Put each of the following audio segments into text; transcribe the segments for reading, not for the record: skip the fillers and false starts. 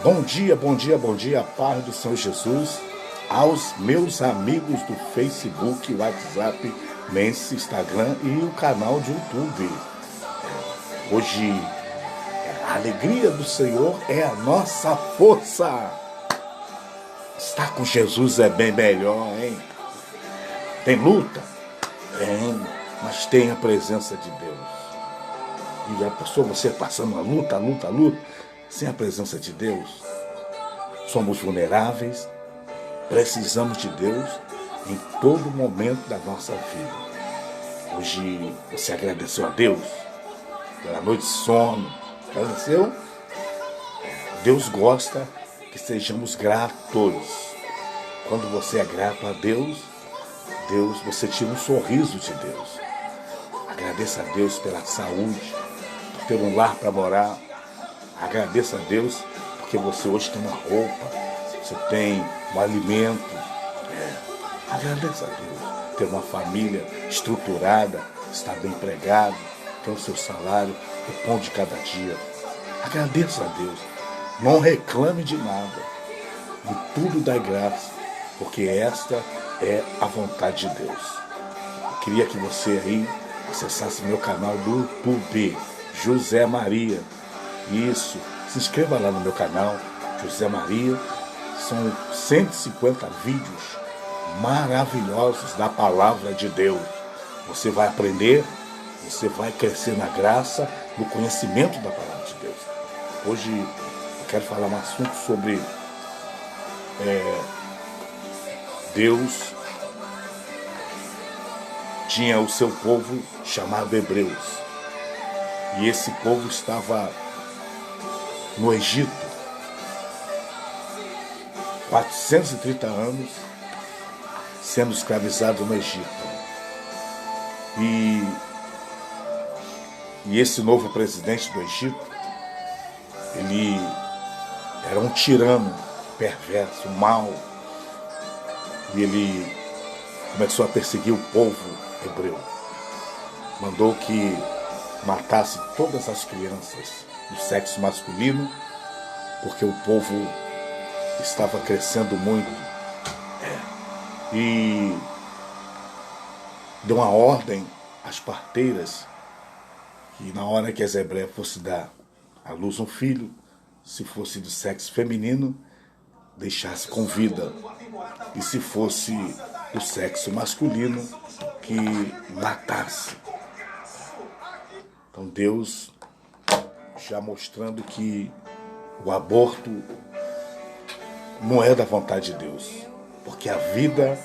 Bom dia, bom dia, bom dia, paz do Senhor Jesus, aos meus amigos do Facebook, WhatsApp, Mense, Instagram e o canal de YouTube. Hoje, a alegria do Senhor é a nossa força. Estar com Jesus é bem melhor, hein? Tem luta? Tem, mas tem a presença de Deus. E já passou você passando uma luta, sem a presença de Deus? Somos vulneráveis, precisamos de Deus em todo momento da nossa vida. Hoje você agradeceu a Deus pela noite de sono, agradeceu? Deus gosta que sejamos gratos. Quando você é grato a Deus, você tira um sorriso de Deus. Agradeça a Deus pela saúde, por ter um lar para morar. Agradeça a Deus porque você hoje tem uma roupa, você tem um alimento. Agradeça a Deus. Ter uma família estruturada, estar bem empregado, ter o seu salário, o pão de cada dia. Agradeça a Deus. Não reclame de nada. De tudo dá graça, porque esta é a vontade de Deus. Eu queria que você aí acessasse meu canal do YouTube, José Maria. Isso, se inscreva lá no meu canal, José Maria. São 150 vídeos maravilhosos da palavra de Deus. Você vai aprender, você vai crescer na graça, no conhecimento da palavra de Deus. Hoje eu quero falar um assunto sobre Deus tinha o seu povo chamado Hebreus. E esse povo estava no Egito, 430 anos, sendo escravizado no Egito. E esse novo presidente do Egito, ele era um tirano, perverso, mau. E ele começou a perseguir o povo hebreu. Mandou que matasse todas as crianças do sexo masculino, porque o povo estava crescendo muito. E deu uma ordem às parteiras que na hora que as hebreias fossem dar à luz um filho, se fosse do sexo feminino, deixasse com vida. E se fosse do sexo masculino, que matasse. Então Deus já mostrando que o aborto não é da vontade de Deus, porque a vida,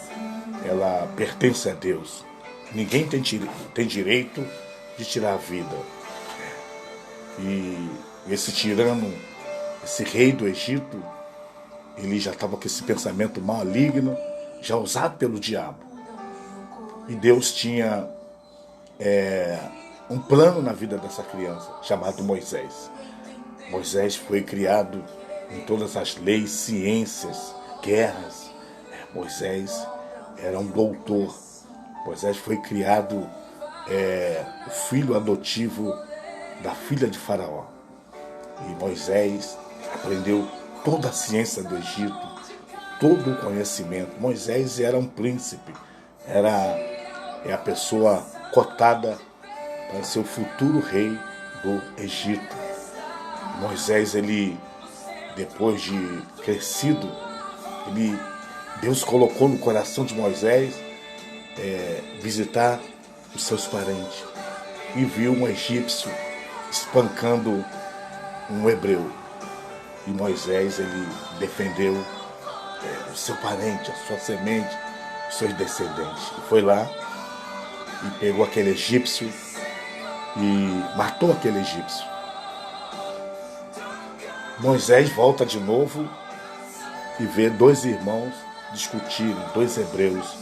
ela pertence a Deus. Ninguém tem direito de tirar a vida. E esse tirano, esse rei do Egito, ele já estava com esse pensamento maligno, já usado pelo diabo. E Deus tinha um plano na vida dessa criança, chamado Moisés. Moisés foi criado em todas as leis, ciências, guerras. Moisés era um doutor. Moisés foi criado o filho adotivo da filha de Faraó. E Moisés aprendeu toda a ciência do Egito, todo o conhecimento. Moisés era um príncipe, era a pessoa cotada para ser o futuro rei do Egito. Moisés, ele, depois de crescido, Deus colocou no coração de Moisés visitar os seus parentes. E viu um egípcio espancando um hebreu. E Moisés, ele defendeu o seu parente, a sua semente, os seus descendentes. E foi lá e pegou aquele egípcio e matou aquele egípcio. Moisés volta de novo e vê dois irmãos discutirem, dois hebreus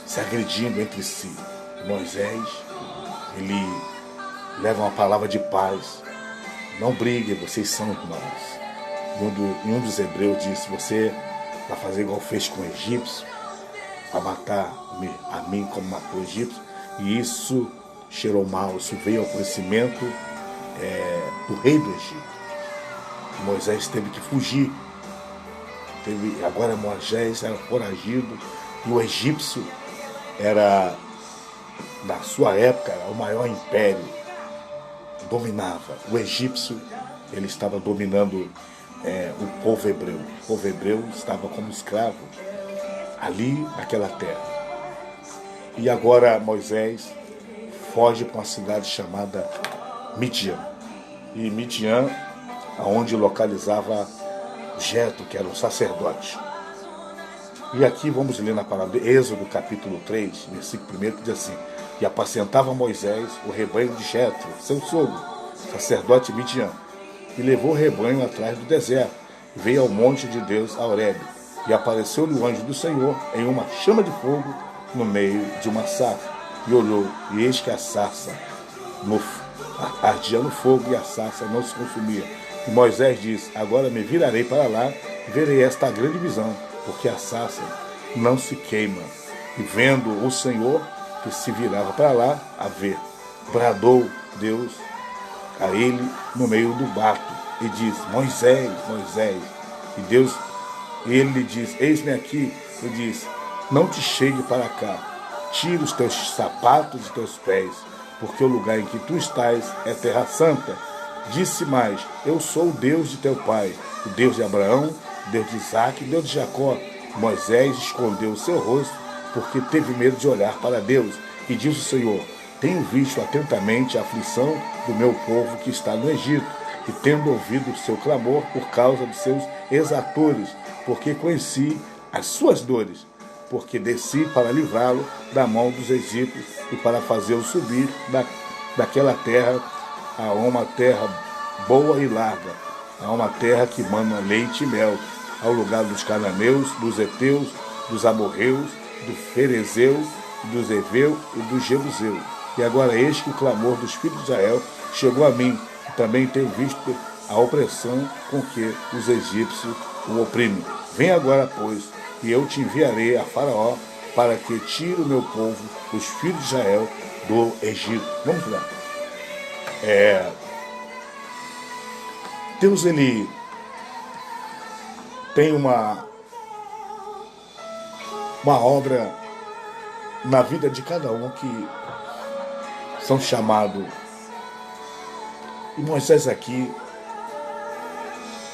se agredindo entre si. Moisés, ele leva uma palavra de paz. Não briguem, vocês são irmãos. E um dos hebreus disse: você vai fazer igual fez com o egípcio, vai matar a mim como matou o egípcio. E isso cheirou mal, isso veio ao conhecimento do rei do Egito. Moisés teve que fugir. Agora Moisés era foragido e o egípcio era, na sua época, o maior império. Dominava. O egípcio, ele estava dominando o povo hebreu. O povo hebreu estava como escravo ali naquela terra. E agora Moisés foge para uma cidade chamada Midian. E Midian, aonde localizava Jetro, que era um sacerdote. E aqui vamos ler na palavra de Êxodo, capítulo 3, versículo 1, que diz assim: E apacentava Moisés o rebanho de Jetro, seu sogro, sacerdote Midian, e levou o rebanho atrás do deserto, e veio ao monte de Deus, a Horebe, e apareceu-lhe o anjo do Senhor em uma chama de fogo no meio de uma sarça, e olhou, e eis que a sarça ardia no fogo, e a sarça não se consumia. E Moisés disse: Agora me virarei para lá, e verei esta grande visão, porque a sarça não se queima. E vendo o Senhor que se virava para lá a ver, bradou Deus a ele no meio do bato, e diz: Moisés, Moisés. E ele lhe diz: Eis-me aqui. E diz: Não te chegue para cá, tira os teus sapatos de teus pés, porque o lugar em que tu estás é terra santa. Disse mais: Eu sou o Deus de teu pai, o Deus de Abraão, Deus de Isaque, Deus de Jacó. Moisés escondeu o seu rosto, porque teve medo de olhar para Deus. E disse o Senhor: Tenho visto atentamente a aflição do meu povo que está no Egito, e tendo ouvido o seu clamor por causa dos seus exatores, porque conheci as suas dores, porque desci para livrá-lo da mão dos egípcios e para fazê-lo subir daquela terra a uma terra boa e larga, a uma terra que mana leite e mel, ao lugar dos cananeus, dos heteus, dos amorreus, do ferezeu, dos heveus e do jebuseu. E agora eis que o clamor dos filhos de Israel chegou a mim, e também tenho visto a opressão com que os egípcios o oprimem. Vem agora, pois, e eu te enviarei a Faraó, para que tire o meu povo, os filhos de Israel, do Egito. Vamos lá. Deus, ele tem uma obra na vida de cada um que são chamados. E Moisés aqui,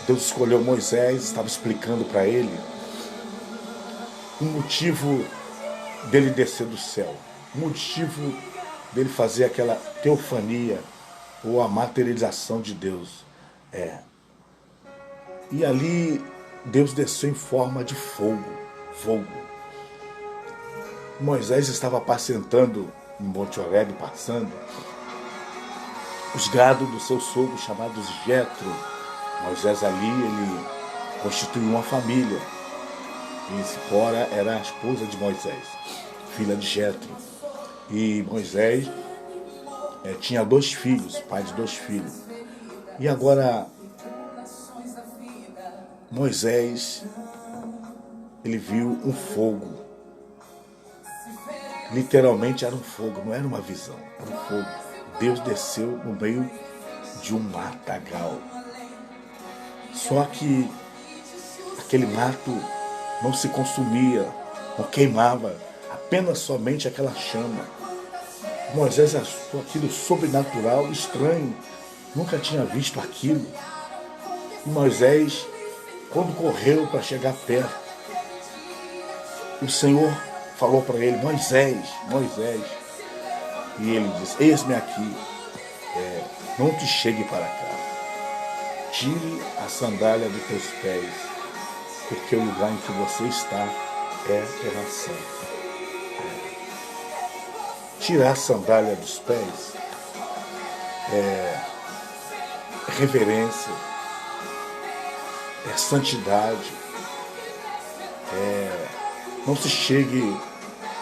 Deus escolheu Moisés, estava explicando para ele o motivo dele descer do céu, o motivo dele fazer aquela teofania, ou a materialização de Deus. E ali Deus desceu em forma de fogo. Moisés estava apacentando em Monte Horebe, passando os gados do seu sogro chamado Jetro. Moisés ali, ele constituiu uma família. E Zipora era a esposa de Moisés, filha de Jetro. E Moisés tinha 2 filhos, pai de 2 filhos. E agora Moisés, ele viu um fogo. Literalmente era um fogo, não era uma visão, era um fogo. Deus desceu no meio de um matagal. Só que aquele mato não se consumia, não queimava, apenas somente aquela chama. Moisés achou aquilo sobrenatural, estranho, nunca tinha visto aquilo. E Moisés, quando correu para chegar perto, o Senhor falou para ele: Moisés, Moisés. E ele disse: Eis-me aqui, não te chegue para cá, tire a sandália dos teus pés, porque o lugar em que você está é terra santa. Tirar a sandália dos pés é reverência, é santidade, não se chegue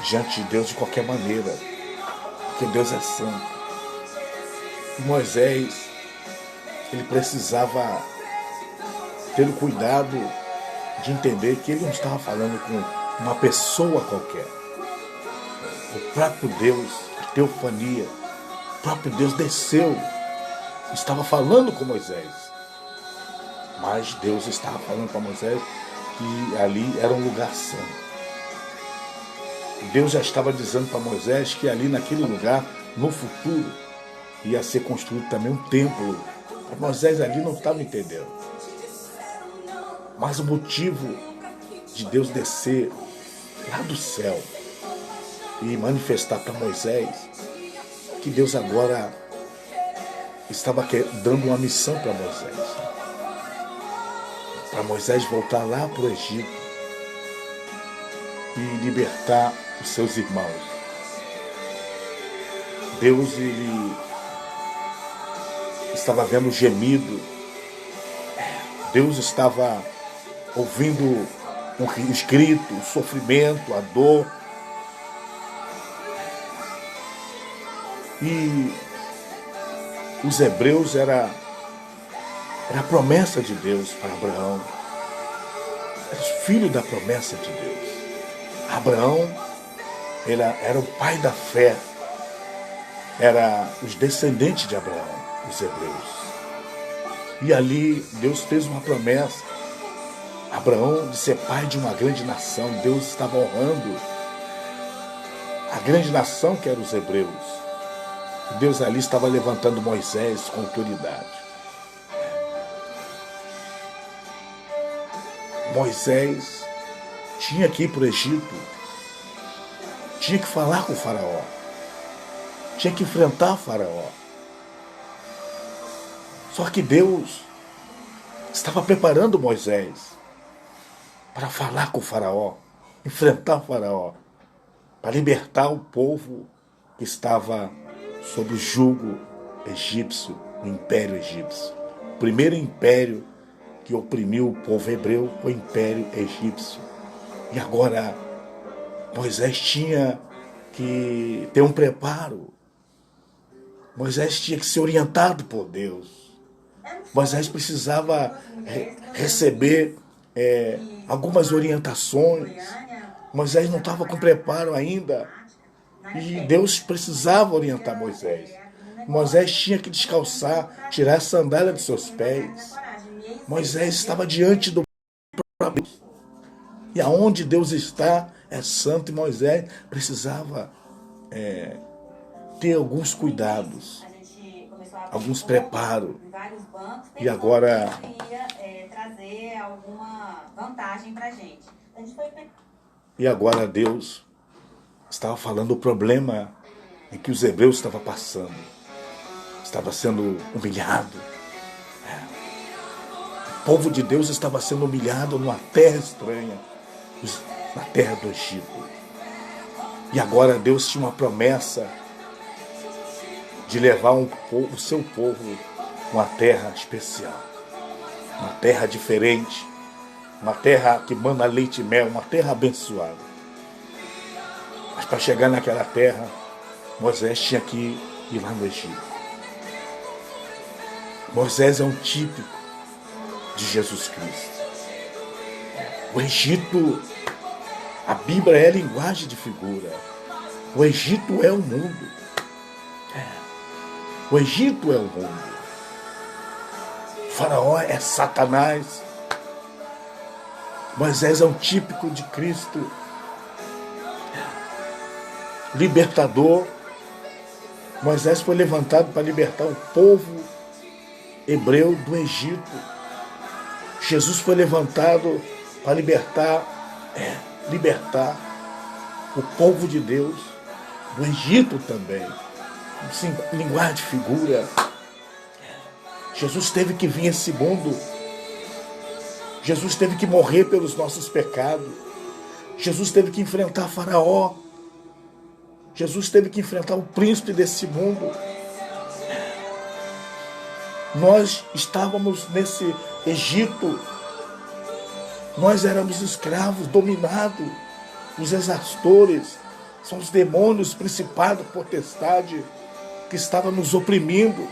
diante de Deus de qualquer maneira, porque Deus é santo. E Moisés, ele precisava ter o cuidado de entender que ele não estava falando com uma pessoa qualquer. O próprio Deus, a teofania, o próprio Deus desceu, estava falando com Moisés. Mas Deus estava falando para Moisés que ali era um lugar santo. Deus já estava dizendo para Moisés que ali naquele lugar, no futuro, ia ser construído também um templo. Moisés ali não estava entendendo. Mas o motivo de Deus descer lá do céu e manifestar para Moisés que Deus agora estava dando uma missão para Moisés. Para Moisés voltar lá para o Egito e libertar os seus irmãos. Deus, ele estava vendo o gemido. Deus estava ouvindo os gritos, o sofrimento, a dor. E os hebreus era a promessa de Deus para Abraão. Era o filho da promessa de Deus. Abraão era o pai da fé. Era os descendentes de Abraão, os hebreus. E ali Deus fez uma promessa. Abraão de ser pai de uma grande nação. Deus estava honrando a grande nação que eram os hebreus. Deus ali estava levantando Moisés com autoridade. Moisés tinha que ir para o Egito. Tinha que falar com o faraó. Tinha que enfrentar o faraó. Só que Deus estava preparando Moisés para falar com o faraó, enfrentar o faraó, para libertar o povo que estava sob o jugo egípcio, o Império Egípcio. O primeiro império que oprimiu o povo hebreu foi o Império Egípcio. E agora Moisés tinha que ter um preparo. Moisés tinha que ser orientado por Deus. Moisés precisava receber algumas orientações. Moisés não estava com preparo ainda. E Deus precisava orientar Moisés. Moisés tinha que descalçar, tirar a sandália de seus pés. Moisés estava diante do próprio Deus. E aonde Deus está é santo, e Moisés precisava ter alguns cuidados, alguns preparos. E agora trazer alguma vantagem para a gente. E agora Deus estava falando o problema em que os hebreus estavam passando. Estava sendo humilhado. O povo de Deus estava sendo humilhado numa terra estranha, na terra do Egito. E agora Deus tinha uma promessa de levar o seu povo a uma terra especial, uma terra diferente, uma terra que manda leite e mel, uma terra abençoada. Mas para chegar naquela terra, Moisés tinha que ir lá no Egito. Moisés é um típico de Jesus Cristo. O Egito, a Bíblia é linguagem de figura. O Egito é o mundo. O Egito é o mundo. O faraó é Satanás. Moisés é um típico de Cristo. Libertador. Moisés foi levantado para libertar o povo hebreu do Egito. Jesus foi levantado para libertar o povo de Deus do Egito também. Linguagem de figura. Jesus teve que vir a esse mundo. Jesus teve que morrer pelos nossos pecados. Jesus teve que enfrentar Faraó. Jesus teve que enfrentar o príncipe desse mundo. Nós estávamos nesse Egito. Nós éramos escravos, dominados. Os exaustores são os demônios, principado, potestade, que estavam nos oprimindo.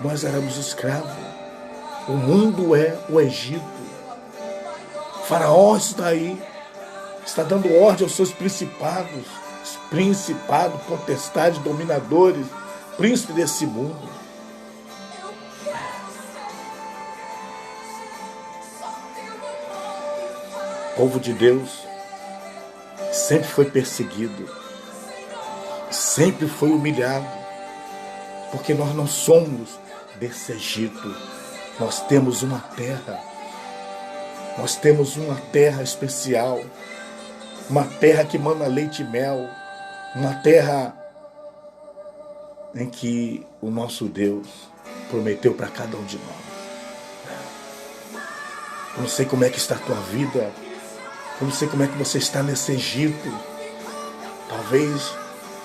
Nós éramos escravos. O mundo é o Egito. O faraó está aí. Está dando ordem aos seus principados, potestades, dominadores, príncipe desse mundo. povo de Deus sempre foi perseguido, sempre foi humilhado, porque nós não somos desse Egito. Nós temos uma terra especial, uma terra que mana leite e mel, uma terra em que o nosso Deus prometeu para cada um de nós. Eu não sei como é que está a tua vida, eu não sei como é que você está nesse Egito. Talvez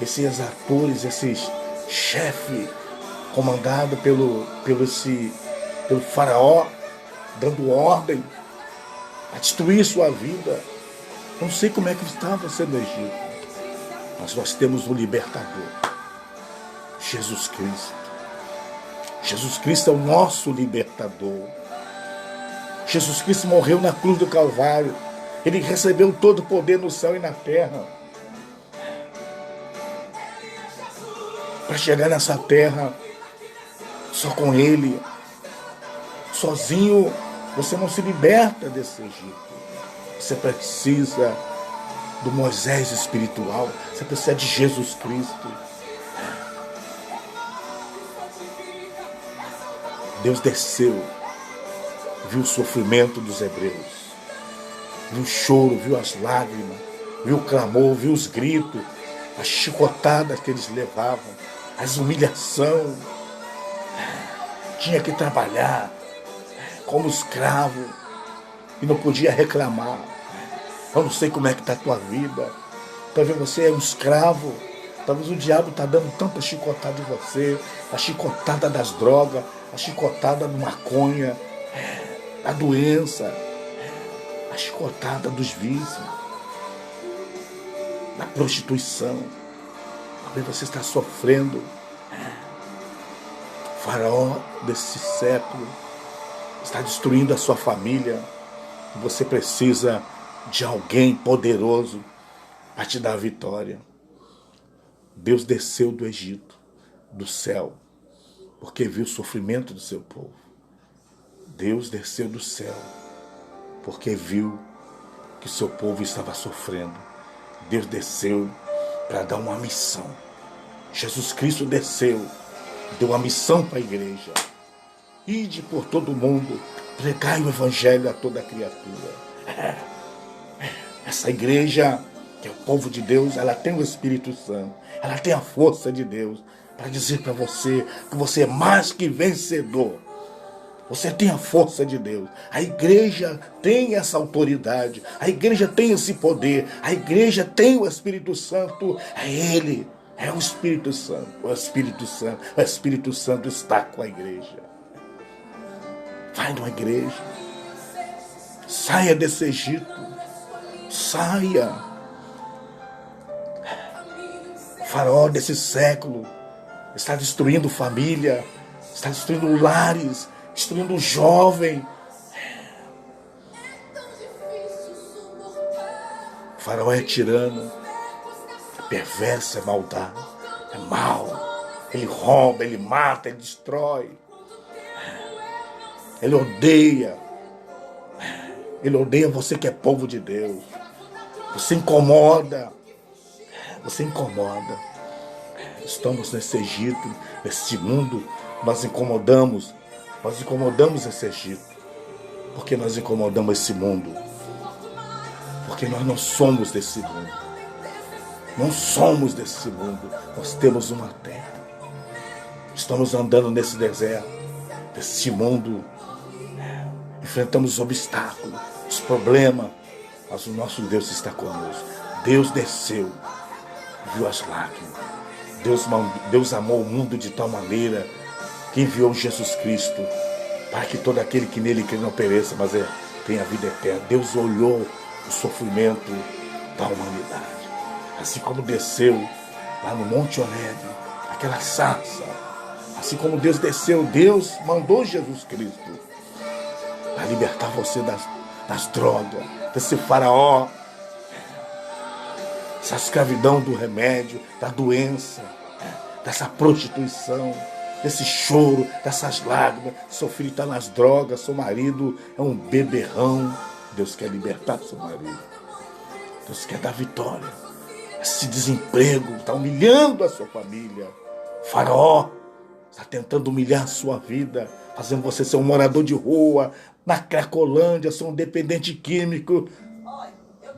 esses atores, esses chefes comandados pelo faraó, dando ordem a destruir sua vida. Eu não sei como é que está você no Egito, mas nós temos um libertador, Jesus Cristo. Jesus Cristo é o nosso libertador. Jesus Cristo morreu na cruz do Calvário. Ele recebeu todo o poder no céu e na terra. Para chegar nessa terra, só com Ele, sozinho, você não se liberta desse Egito. Você precisa do Moisés espiritual. Você precisa de Jesus Cristo. Deus desceu, viu o sofrimento dos hebreus, viu o choro, viu as lágrimas, viu o clamor, viu os gritos, as chicotadas que eles levavam, as humilhações. Tinha que trabalhar como escravo e não podia reclamar. Eu não sei como é que está a tua vida. Talvez você é um escravo. Talvez o diabo está dando tanta chicotada em você. A chicotada das drogas, a chicotada do maconha, a doença, a chicotada dos vícios, da prostituição. Talvez você está sofrendo. O faraó desse século está destruindo a sua família. Você precisa de alguém poderoso para te dar a vitória. Deus desceu do Egito, do céu, porque viu o sofrimento do seu povo. Deus desceu do céu, porque viu que o seu povo estava sofrendo. Deus desceu para dar uma missão. Jesus Cristo desceu, deu uma missão para a igreja. Ide por todo o mundo, pregai o evangelho a toda criatura. Essa igreja, que é o povo de Deus, ela tem o Espírito Santo, ela tem a força de Deus para dizer para você que você é mais que vencedor. Você tem a força de Deus. A igreja tem essa autoridade, a igreja tem esse poder, a igreja tem o Espírito Santo. É Ele, é o Espírito Santo. O Espírito Santo está com a igreja. Vai numa igreja, saia desse Egito, saia. O faraó desse século está destruindo família, está destruindo lares, destruindo o jovem. O faraó é tirano, é perverso, é maldade, é mau. Ele rouba, ele mata, ele destrói. Ele odeia você que é povo de Deus. Você incomoda. Estamos nesse Egito, nesse mundo, nós incomodamos esse Egito, porque nós incomodamos esse mundo, porque nós não somos desse mundo, nós temos uma terra, estamos andando nesse deserto, nesse mundo, enfrentamos os obstáculos, os problemas, mas o nosso Deus está conosco. Deus desceu, viu as lágrimas, Deus amou o mundo de tal maneira que enviou Jesus Cristo para que todo aquele que nele crê não pereça, mas tenha vida eterna. Deus olhou o sofrimento da humanidade, assim como desceu lá no Monte Horebe, aquela sarça, assim como Deus desceu, Deus mandou Jesus Cristo para libertar você das drogas, desse faraó, essa escravidão do remédio, da doença, dessa prostituição, desse choro, dessas lágrimas. Seu filho está nas drogas, seu marido é um beberrão, Deus quer libertar seu marido. Deus quer dar vitória. Esse desemprego está humilhando a sua família. Faraó está tentando humilhar a sua vida, fazendo você ser um morador de rua, na Cracolândia, ser um dependente químico.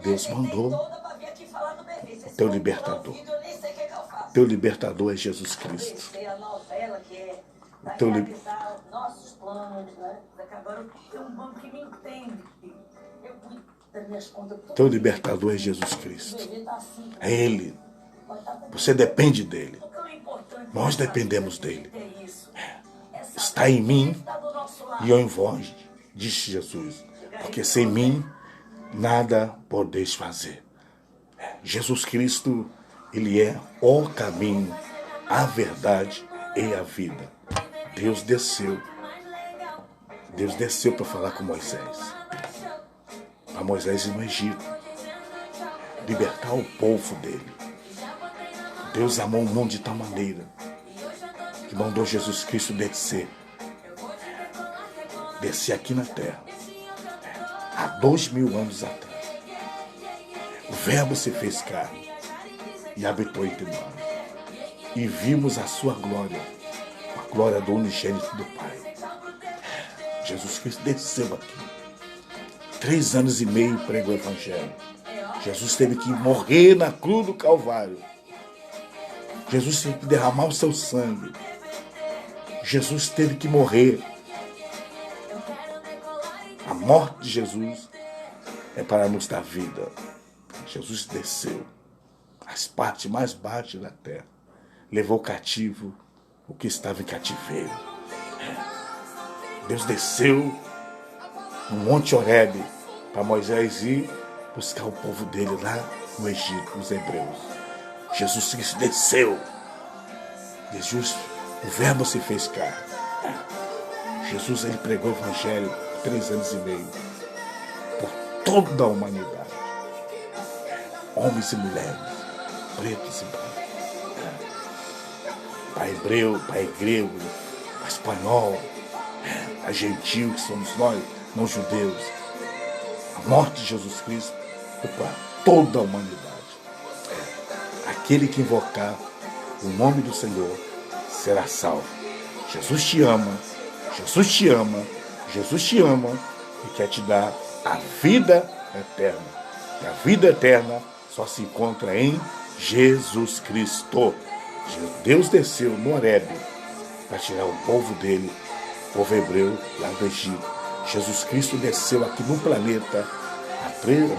Deus mandou o teu libertador. O teu libertador é Jesus Cristo. O teu Teu libertador é Jesus Cristo. É Ele. Você depende dele. Nós dependemos dele. Está em mim e eu em vós, disse Jesus. Porque sem mim nada podeis fazer. Jesus Cristo, Ele é o caminho, a verdade e a vida. Deus desceu para falar com Moisés. Para Moisés ir no Egito, libertar o povo dele. Deus amou o mundo de tal maneira que mandou Jesus Cristo descer aqui na terra, há 2000 anos atrás. O Verbo se fez carne e habitou entre nós. E vimos a sua glória, a glória do unigênito do Pai. Jesus Cristo desceu aqui. 3 anos e meio pregou o Evangelho. Jesus teve que morrer na cruz do Calvário. Jesus teve que derramar o seu sangue. Jesus teve que morrer. A morte de Jesus é para nos dar vida. Jesus desceu às partes mais baixas da terra. Levou cativo o que estava em cativeiro. Deus desceu no Monte Horebe para Moisés ir buscar o povo dele lá no Egito, os hebreus. Jesus Cristo desceu. Jesus, o Verbo se fez carne. Jesus, ele pregou o Evangelho por 3 anos e meio por toda a humanidade. Homens e mulheres, pretos e brancos. Para hebreu, para grego, para espanhol, para gentil, que somos nós, não judeus. A morte de Jesus Cristo foi para toda a humanidade. Aquele que invocar o nome do Senhor será salvo. Jesus te ama, Jesus te ama, Jesus te ama e quer te dar a vida eterna. E a vida eterna só se encontra em Jesus Cristo. Deus desceu no Horebe para tirar o povo dele, o povo hebreu lá do Egito. Jesus Cristo desceu aqui no planeta há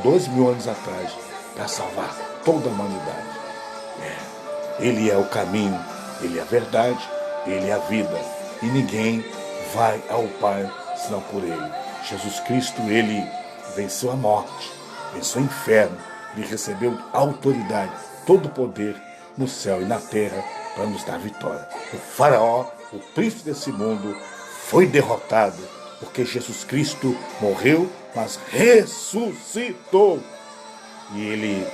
2000 anos atrás para salvar toda a humanidade. Ele é o caminho, Ele é a verdade, Ele é a vida. E ninguém vai ao Pai senão por Ele. Jesus Cristo, Ele venceu a morte, venceu o inferno. Ele recebeu autoridade, todo o poder no céu e na terra para nos dar vitória. O faraó, o príncipe desse mundo, foi derrotado porque Jesus Cristo morreu, mas ressuscitou. E Ele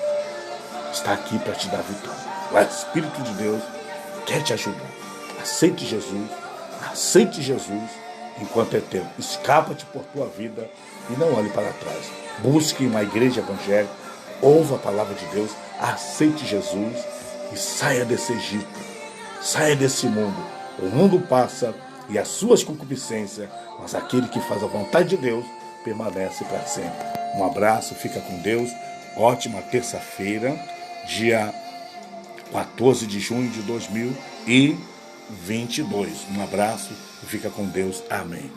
está aqui para te dar vitória. O Espírito de Deus quer te ajudar. Aceite Jesus enquanto é tempo. Escapa-te por tua vida e não olhe para trás. Busque uma igreja evangélica, ouva a palavra de Deus, aceite Jesus e saia desse Egito, saia desse mundo. O mundo passa e as suas concupiscências, mas aquele que faz a vontade de Deus permanece para sempre. Um abraço, fica com Deus. Ótima terça-feira, dia 14 de junho de 2022. Um abraço e fica com Deus. Amém.